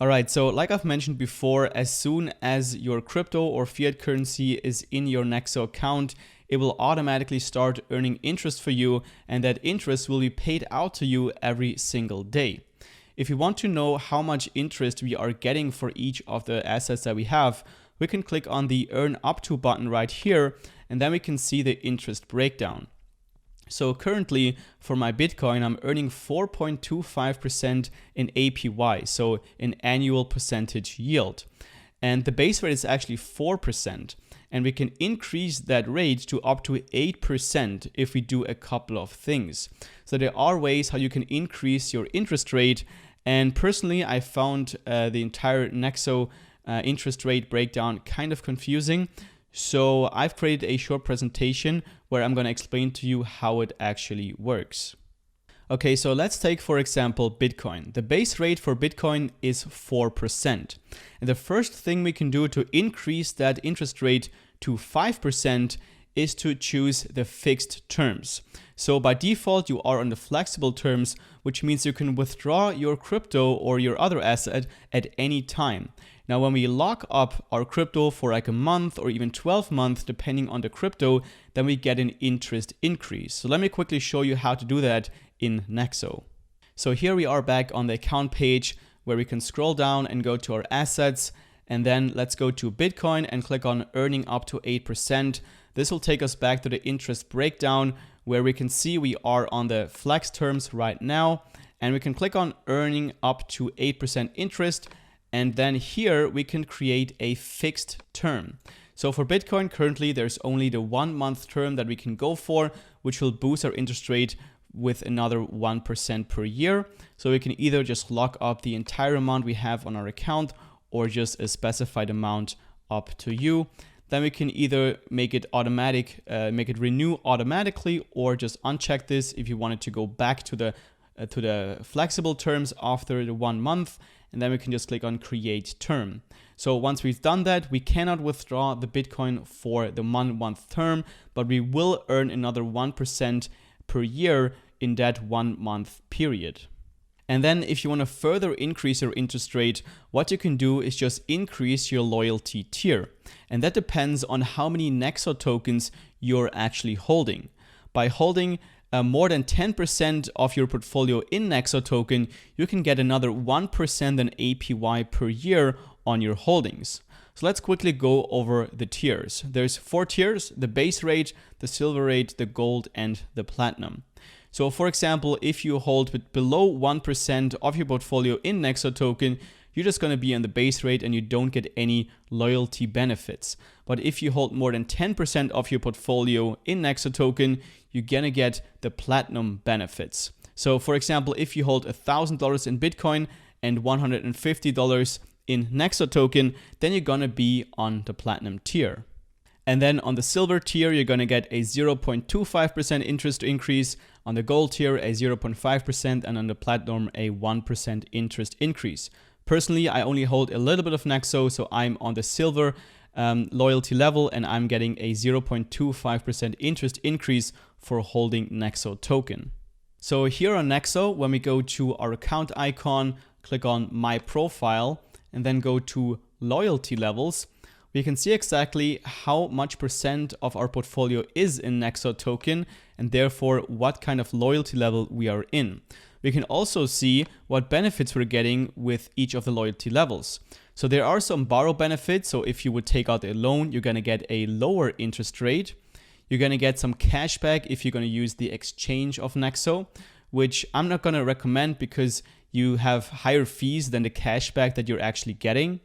All right, so like I've mentioned before, as soon as your crypto or fiat currency is in your Nexo account, it will automatically start earning interest for you, and that interest will be paid out to you every single day. If you want to know how much interest we are getting for each of the assets that we have, we can click on the Earn Up To button right here, and then we can see the interest breakdown. So currently for my Bitcoin, I'm earning 4.25% in APY, so an annual percentage yield. And the base rate is actually 4%. And we can increase that rate to up to 8% if we do a couple of things. So there are ways how you can increase your interest rate. And personally, I found the entire Nexo interest rate breakdown kind of confusing. So I've created a short presentation where I'm going to explain to you how it actually works. Okay, so let's take, for example, Bitcoin. The base rate for Bitcoin is 4%. And the first thing we can do to increase that interest rate to 5% is to choose the fixed terms. So by default, you are on the flexible terms, which means you can withdraw your crypto or your other asset at any time. Now, when we lock up our crypto for like a month or even 12 months, depending on the crypto, then we get an interest increase. So let me quickly show you how to do that in Nexo. So here we are back on the account page where we can scroll down and go to our assets. And then let's go to Bitcoin and click on earning up to 8%. This will take us back to the interest breakdown where we can see we are on the flex terms right now. And we can click on earning up to 8% interest. And then here we can create a fixed term. So for Bitcoin, currently there's only the 1 month term that we can go for, which will boost our interest rate with another 1% per year. So we can either just lock up the entire amount we have on our account or just a specified amount up to you. Then we can either make it automatic, make it renew automatically, or just uncheck this if you wanted to go back to the flexible terms after the 1 month. And then we can just click on create term. So once we've done that, we cannot withdraw the Bitcoin for the 1 month term, but we will earn another 1% per year in that 1 month period. And then if you want to further increase your interest rate, what you can do is just increase your loyalty tier. And that depends on how many Nexo tokens you're actually holding. By holding more than 10% of your portfolio in Nexo token, you can get another 1% in APY per year on your holdings. So let's quickly go over the tiers. There's 4 tiers: the base rate, the silver rate, the gold, and the platinum. So for example, if you hold below 1% of your portfolio in Nexo token, you're just going to be on the base rate and you don't get any loyalty benefits. But if you hold more than 10% of your portfolio in Nexo token, you're going to get the platinum benefits. So for example, if you hold $1,000 in Bitcoin and $150 in Nexo token, then you're going to be on the platinum tier. And then on the silver tier, you're going to get a 0.25% interest increase, on the gold tier a 0.5%, and on the platinum a 1% interest increase. Personally, I only hold a little bit of Nexo, so I'm on the silver loyalty level, and I'm getting a 0.25% interest increase for holding Nexo token. So here on Nexo, when we go to our account icon, click on My Profile, and then go to Loyalty Levels, we can see exactly how much percent of our portfolio is in Nexo token, and therefore what kind of loyalty level we are in. We can also see what benefits we're getting with each of the loyalty levels. So there are some borrow benefits. So if you would take out a loan, you're going to get a lower interest rate. You're going to get some cash back if you're going to use the exchange of Nexo, which I'm not going to recommend because you have higher fees than the cash back that you're actually getting.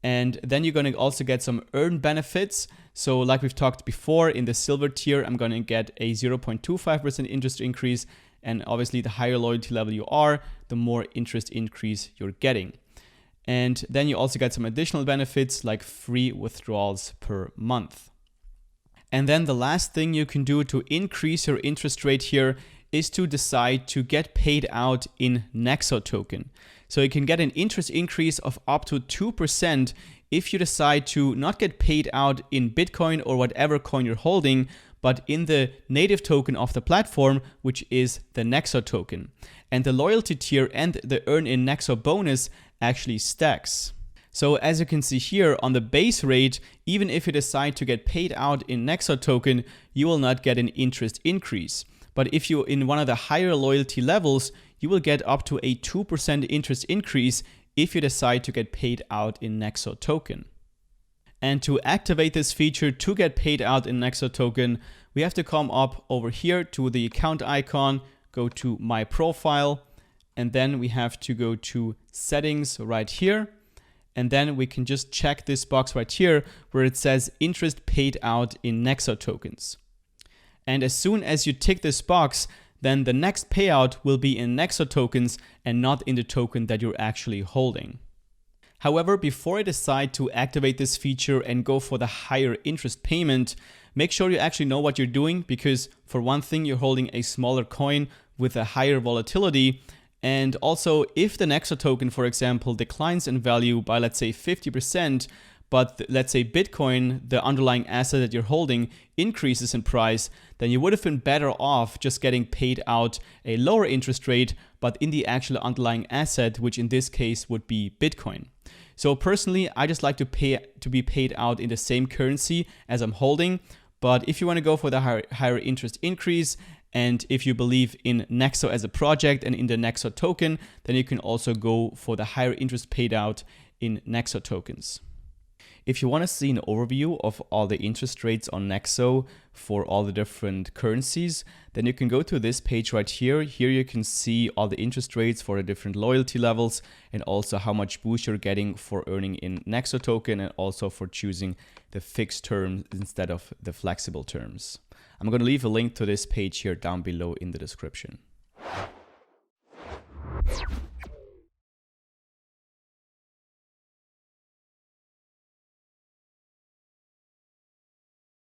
And then you're going to also get some earn benefits. So like we've talked before, in the silver tier, I'm going to get a 0.25% interest increase. And obviously, the higher loyalty level you are, the more interest increase you're getting. And then you also get some additional benefits like free withdrawals per month. And then the last thing you can do to increase your interest rate here is to decide to get paid out in Nexo token. So you can get an interest increase of up to 2% if you decide to not get paid out in Bitcoin or whatever coin you're holding, but in the native token of the platform, which is the Nexo token. And the loyalty tier and the earn in Nexo bonus actually stacks. So as you can see here on the base rate, even if you decide to get paid out in Nexo token, you will not get an interest increase. But if you're in one of the higher loyalty levels, you will get up to a 2% interest increase if you decide to get paid out in Nexo token. And to activate this feature to get paid out in Nexo token, we have to come up over here to the account icon, go to My Profile, and then we have to go to Settings right here. And then we can just check this box right here where it says interest paid out in Nexo tokens. And as soon as you tick this box, then the next payout will be in Nexo tokens and not in the token that you're actually holding. However, before I decide to activate this feature and go for the higher interest payment, make sure you actually know what you're doing, because for one thing, you're holding a smaller coin with a higher volatility. And also, if the Nexo token, for example, declines in value by, let's say, 50%, but let's say Bitcoin, the underlying asset that you're holding, increases in price, then you would have been better off just getting paid out a lower interest rate, but in the actual underlying asset, which in this case would be Bitcoin. So personally, I just like to be paid out in the same currency as I'm holding. But if you want to go for the higher interest increase, and if you believe in Nexo as a project and in the Nexo token, then you can also go for the higher interest paid out in Nexo tokens. If you want to see an overview of all the interest rates on Nexo for all the different currencies, then you can go to this page right here. Here you can see all the interest rates for the different loyalty levels and also how much boost you're getting for earning in Nexo token and also for choosing the fixed terms instead of the flexible terms. I'm going to leave a link to this page here down below in the description.